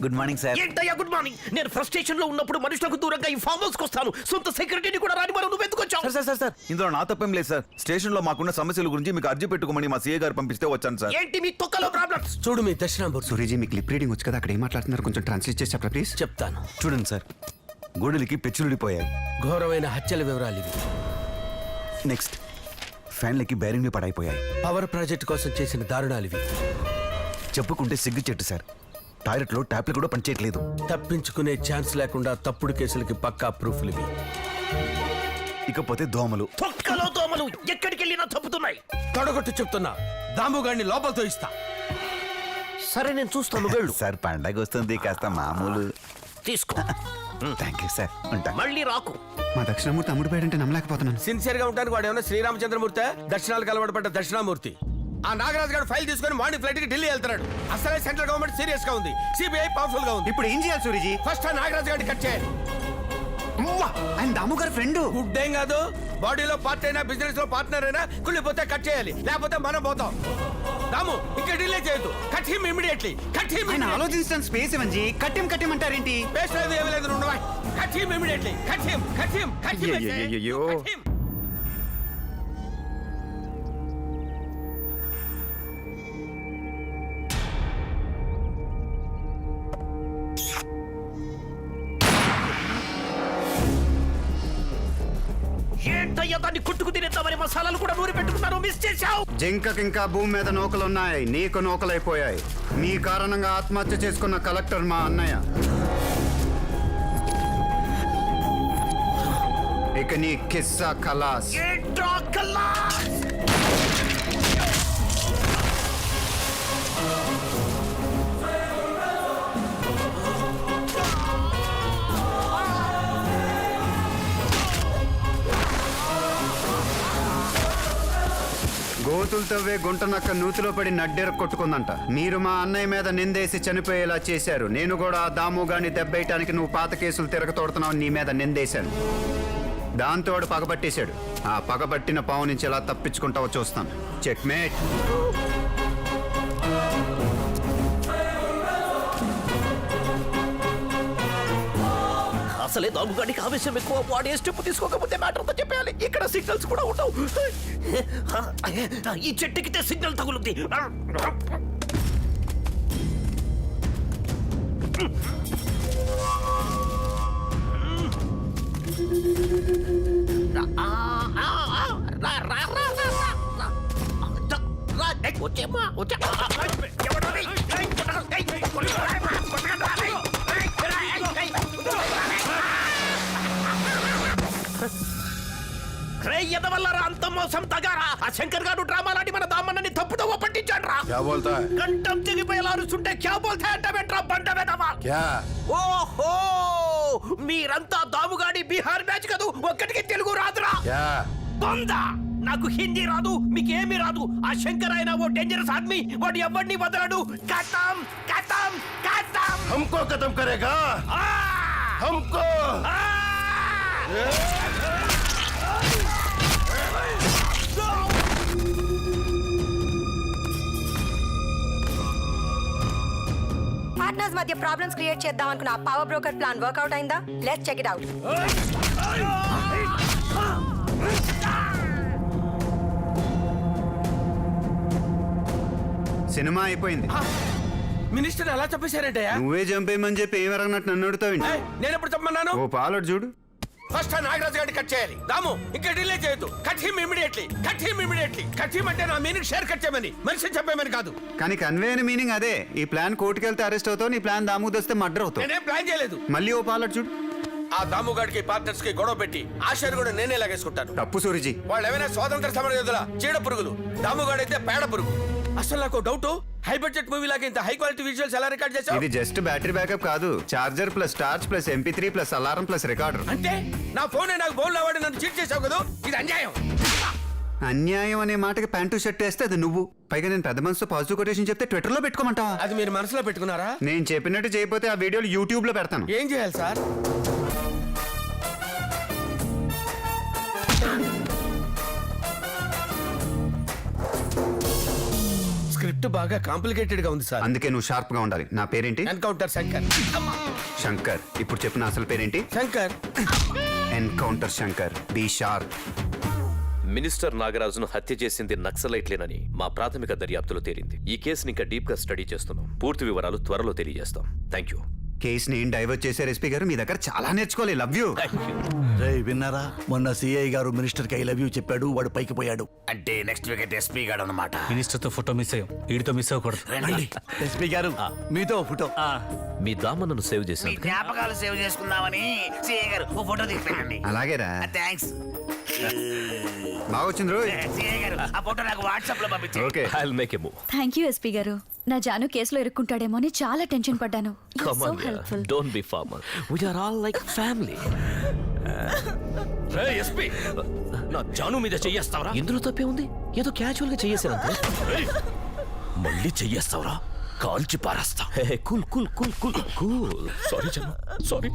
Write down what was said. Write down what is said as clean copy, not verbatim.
Good morning sir. ఏంటయ్యా good morning? నేను frustration లో ఉన్నప్పుడు మనుషులకు దూరంగా ఈ ఫామ్ హౌస్ వస్తాను. సొంత సెక్రటరీని కూడా రాని మరి నువ్వు ఎందుకు వచ్చావు? సార్ ఇందులో నా తప్పేం లేదు సార్. స్టేషన్ లో మాకున్న సమస్యల గురించి మీకు అర్జీ పెట్టుకోమని మా సీఏ గారు పంపిస్తే వచ్చాను సార్. ఏంటి మీ తొక్కలో ప్రాబ్లమ్స్? చూడు మీ దక్షిణాంబూర్ సూర్యజీ మీకు లిప్ రీడింగ్ వచ్చు కదా, అక్కడ ఏం మాట్లాడుతున్నారు కొంచెం ట్రాన్స్లేట్ చేసి చెప్పరా ప్లీజ్. చెప్తాను. చూడండి సార్, గోడలకి పెచ్చులుడిపోయాయి. ఘోరమైన హత్యల వివరాలు ఇవి. నెక్స్ట్, ఫ్యాన్లకి బేరింగ్లు పడైపోయాయి. పవర్ ప్రాజెక్ట్ కోసం చేసిన దారుణాలు ఇవి. చెప్పుకుంటే సిగ్గు చెట్టు సార్. టాయిలెట్ లో ట్యాప్లు కూడా పనిచేయట్లేదు. తప్పించుకునే ఛాన్స్ లేకుండా తప్పుడు కేసులకి పక్కా ప్రూఫ్లు ఇవి. ఇకపోతే దోమలు. తొక్కలో దోమలు ఎక్కడికి వెళ్ళినా తప్పుతున్నాయి. తొడగొట్టు చెప్తున్నా, దాముగాడిని లోపలతో ఇస్తా. సరే నేను చూస్తాను, వెళ్ళు. సార్ పండగ వస్తుంది, కాస్త మామూలు తీసుకో. థ్యాంక్ యూ సార్, ఉంటా. మళ్ళీ రాకు. మా దక్షిణమూర్తి అమ్ముడు పోయాడంటే నమ్మలేకపోతున్నాను. సిన్సియర్ గా ఉంటానికి వాడు ఏమన్నా శ్రీరామచంద్రమూర్తి, దక్షిణాలకు అలవాటుపడ్డ దక్షిణామూర్తి. ఆ నాగరాజు గారు ఫైల్ తీసుకొని మార్నింగ్ ఫ్లైట్ కి ఢిల్లీ వెళ్తున్నాడు. అసలే సెంట్రల్ గవర్నమెంట్ సీరియస్ గా ఉంది, సిబిఐ పవర్ఫుల్ గా ఉంది. ఇప్పుడు ఏం చేయాలి సూర్యజీ? ఫస్ట్ ఆ నాగరాజు గారిని కట్ చేయాలి. ఆయన దాము గారి ఫ్రెండ్. గుడ్ ఏం కాదు, బాడీలో పార్ట్ అయినా బిజినెస్ లో పార్ట్నర్ అయినా కుళ్ళిపోతే కట్ చేయాలి, లేకపోతే మనం పోతాం. దాము ఇంకా డిలే చేయొద్దు, cut him immediately, cut him. ఆయన ఆలోచించడానికి స్పేస్ ఇవ్వండి. కట్టిం అంటారేంటి? బేస్ లేదు ఏమీ లేదు, ఉండవా. Cut him immediately, cut him, cut him, cut him, అయ్యయ్యయ్యో. Cut him. ఏంటయ్యా దాన్ని కొట్టుకు తినేద్దామని మసాలాలు కూడా నూరి పెట్టుకున్నారు, మిస్ చేశావు. జింకకింకా భూమి మీద నూకలున్నాయి, నీకు నూకలైపోయాయి. మీ కారణంగా ఆత్మహత్య చేసుకున్న కలెక్టర్ మా అన్నయ్య. ఇక నీ కిస్సా ఖలాస్. ఏంట్రా ఖలాస్? గోతులు తవ్వే గుంటనక్క నూతిలో పడి నడ్డెర కొట్టుకుందంట. మీరు మా అన్నయ్య మీద నిందేసి చనిపోయేలా చేశారు. నేను కూడా ఆ దాముగాని దెబ్బేయటానికి నువ్వు పాత కేసులు తిరగతోడుతున్నావు నీ మీద నిందేశాను. దాంతో వాడు పగబట్టేశాడు. ఆ పగబట్టిన పావు నుంచి ఎలా తప్పించుకుంటావో చూస్తాను. చెక్మేట్. అసలే దాముగాడికి ఆవేశం ఎక్కువ. వాడు ఏ స్టెప్ తీసుకోకపోతే మ్యాటర్ అంతా చెప్పేయాలి. ఇక్కడ సిగ్నల్స్ కూడా ఉండవు. ఈ చెట్టుకితే సిగ్నల్ తగులుద్ది. వచ్చేమ్మా వచ్చే. ఎదవల్లరా అంత మోసం తగారా. ఆ శంకర్ గారు డ్రామా లాంటి మన దామన్నని తప్పుతో పట్టించాడు రా. కంఠం తెగిపోయేలా అరుస్తుంటే క్యా బోల్తా అంటావేంట్రా బండ వెదవా. ఓహో, మీరంతా దాముగాడి బీహార్ బ్యాచ్ కదూ. ఒక్కటికి తెలుగు రాదురా. బొందా, నాకు హిందీ రాదు, మీకేమీ రాదు. ఆ శంకర్ అయినా ఓ డేంజరస్ ఆద్మీ. వాడు ఎవరిని వదలడు. కథం కథం కథం. हमको खत्म करेगा हमको. పార్ట్నర్స్ మధ్య ప్రాబ్లమ్స్ క్రియేట్ చేద్దాం అనుకున్న ఆ పవర్ బ్రోకర్ ప్లాన్ వర్కౌట్ అయిందా? Let's check it out. Cinema అయిపోయింది. మినిస్టర్ ఎలా చెప్పేశారంటే? నువ్వే చంపేయమని చెప్పి ఏం ఎరగనట్టు నన్ను అడుగుతావు. నేను ఎప్పుడు చెప్పమన్నాను? ఓ పాలడు చూడు. ఫస్ట్ ఆ నాగరాజు గారిని కట్ చేయాలి. దాము ఇంకా డిలే చేయొద్దు, cut him immediately, cut him immediately. Cut him అంటే నా మీనింగ్ షేర్ కట్ చేయమని, మనిషిని చెప్పేమని కాదు. కానీ కన్వే అయిన మీనింగ్ అదే. ఈ ప్లాన్ కోర్టుకి వెళ్తే అరెస్ట్ అవుతావు, నీ ప్లాన్ దాముకు వస్తే మర్డర్ అవుతావు. నేనేం ప్లాన్ చేయలేదు. మళ్ళీ ఓ పాలడు చూడు. ఆ దాముగాడికి పార్ట్నర్స్ కి గొడవ పెట్టి ఆ షేర్ కూడా నేనే లాగేసుకుంటాను. తప్పు సూరిజీ. వాళ్ళు ఏమైనా స్వాతంత్ర సమరయోధుల చీడ పురుగులు, దాముగాడైతే పేడ పురుగు. అసలు నాకు డౌట్, హై బడ్జెట్ మూవీ లాగా ఇంత హై క్వాలిటీ విజువల్స్ ఎలా రికార్డ్ చేశావు? ఇది జస్ట్ బ్యాటరీ బ్యాకప్ కాదు, charger plus torch plus MP3 plus alarm plus recorder. అంటే నా ఫోన్ నాకు బౌల్ అవార్డు నన్ను చీట్ చేసావు కదా. ఇది అన్యాయం. అన్యాయం అనే మాటకి ప్యాంటు షర్ట్ వేస్తే అది నువ్వు. పైగా నేను పెద్ద మనసుతో పాజిటివ్ కొటేషన్ చెప్తే ట్విట్టర్ లో పెట్టుకోమంటావా? అది మీరు మనసులో పెట్టుకున్నారా? నేను చెప్పినట్టు చేయకపోతే ఆ వీడియోలు యూట్యూబ్ లో పెడతాను. ఏం చేయాలి సార్? స్క్రిప్ట్ బాగా కాంప్లికేటెడ్ గా ఉంది సార్. అందుకే నువ్వు షార్ప్ గా ఉండాలి. నా పేరేంటి? ఎన్కౌంటర్ శంకర్. శంకర్. ఇప్పుడు చెప్పిన అసలు పేరేంటి? Shankar. Encounter Shankar. Be sharp. Minister నాగరాజును హత్య చేసింది నక్సలైట్లేనని మా ప్రాథమిక దర్యాప్తులో తేలింది. ఈ కేసుని ఇంకా డీప్ గా స్టడీ చేస్తున్నాం. పూర్తి వివరాలు త్వరలో తెలియజేస్తాం. Thank you. కేసుని డైవర్ట్ చేశారు ఎస్పీ గారు. మీ దగ్గర చాలా నేర్చుకోవాలి. Love you. రేయ్ విన్నారా, మొన్న సిఐ గారు మినిస్టర్ కి ఐ లవ్ యూ చెప్పాడు, వాడు పైకి పోయాడు. అంటే నెక్స్ట్ వికెట్ ఎస్పీ గాడు అన్నమాట. మినిస్టర్ తో ఫోటో మిస్ అయ్యాం, వీడితో మిస్ అవ్వకూడదు. రండి ఎస్పీ గారు, మీతో ఫోటో. మీ దామన్నను సేవ్ చేశాను. జ్ఞాపకాలు సేవ్ చేసుకుందామని సిఐ గారు ఓ ఫోటో తీసుకోండి. అలాగేరా. థ్యాంక్స్ బాగా వచ్చింది రోజు. సిఐ గారు, ఆ ఫోటో నాకు వాట్సాప్ లో పంపించండి. Okay. I'll make a move. Thank you SP గారు. నా జాను కేసులో ఇరుక్కుంటాడేమో అని చాలా టెన్షన్ పడ్డాను. Come so on, yeah. Helpful. Don't be formal. We are all like family. SP నా జాను మీద చెయ్యేస్తావరా? ఇందులో తప్పే ఉంది. ఏదో క్యాజువల్ గా చెయ్యేసానంతే. మళ్ళీ చెయ్యేస్తావరా? కాల్చి పారేస్తా. Cool cool cool cool cool. Sorry Janu, sorry.